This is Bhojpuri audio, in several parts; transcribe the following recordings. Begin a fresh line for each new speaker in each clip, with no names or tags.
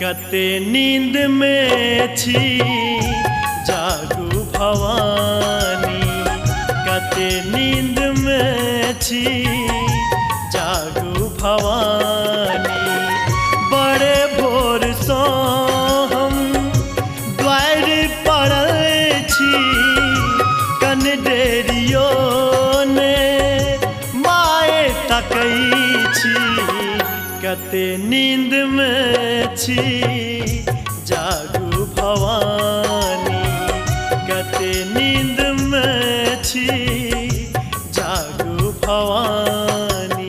कते नींद में छी जागू भवानी, कते नींद में छी जागू भवानी। बड़े भोर सो हम द्वार पड़ल छी, कन डेरियो ने माए तकई छी। कते नींद में छी जागू भवानी, कते नींद में छी जागू भवानी।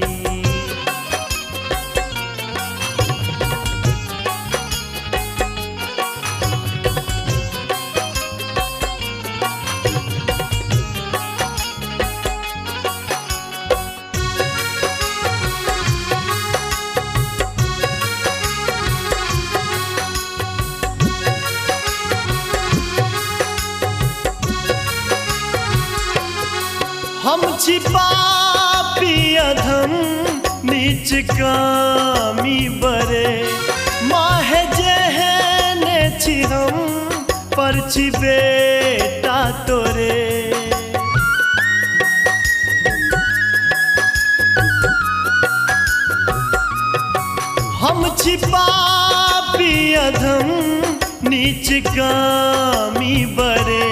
हम छिपा पियधम नीच कामी बरे, माहे जेहने छी हम पर छी बेटा तोरे। हम छिपा पियधम नीच कामी बरे,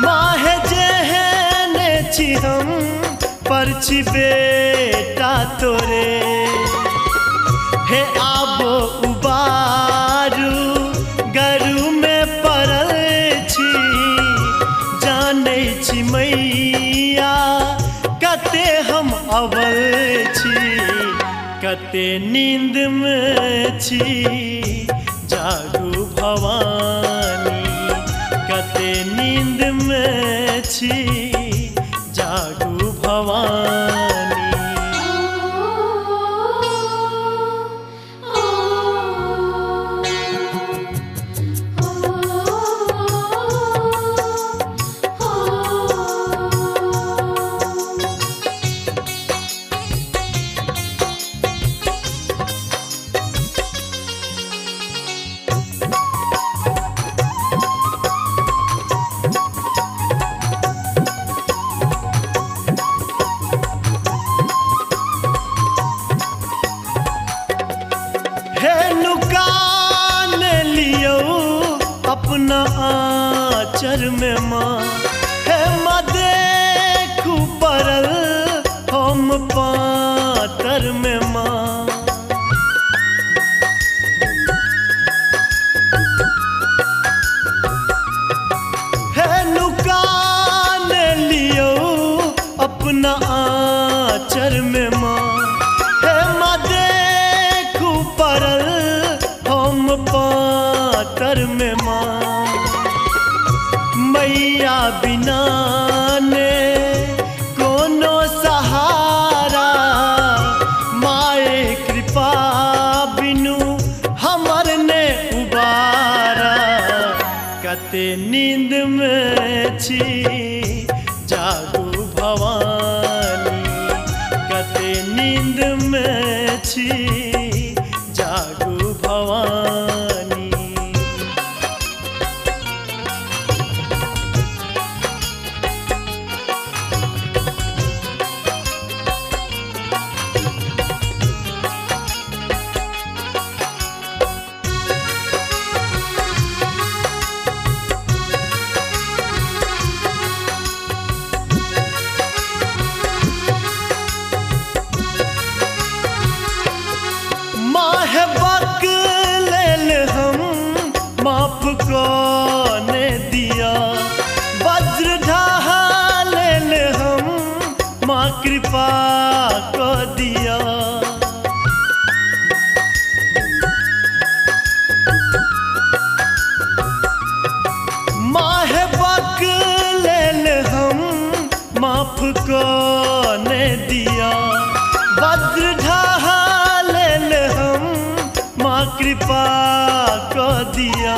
माहे जेहने छी हम पर छी बेटा तोरे। हे आबो उबारू गरु में पड़ल छी, जानै छी मैया कते हम अबल छी। कते नींद में छी जागू भवानी, कते नींद में छी जागू भवानी। अपना आचर में माँ है माँ देखू पड़ल हम पातर में माँ। है नुकान लियो अपना आचर में माँ, है माँ देखू पड़ल हम पातर में माँ। मैया बिना ने कोनो सहारा, माए कृपा बिनु हमर ने उबारा। कते नींद में छी जागू भवानी, कते नींद में छी जागू भवानी। माफ कौने दिया वज्र ढाल हम, माँ कृपा को दिया। माँ है बकलेल हम, माफ कौने दिया वज्र ढाल हम, माँ कृपा को दिया।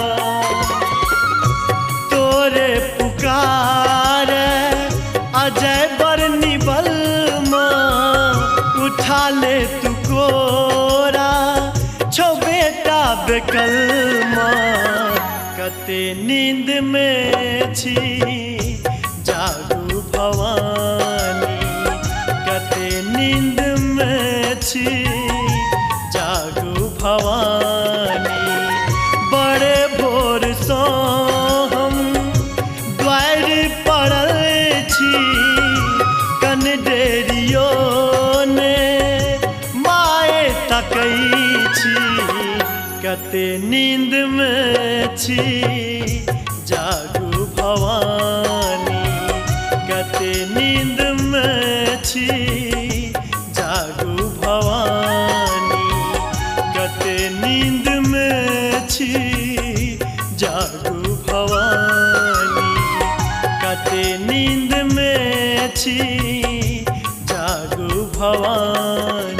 तोरे पुकार अजय बरनी बल माँ, उठा ले तू कोरा छो बेटा बेकलमा कते नींद में छी जागू भवानी कते नींद में छी जागू भवानी बड़े भोर सो हम द्वार पड़ल छी कन डेरियो ने माए तकई कते नींद में छी जागू भवानी कते नींद में छी जागू भवानी कते नींद में छी जागू भवानी कते नींद में छी जागू भवानी।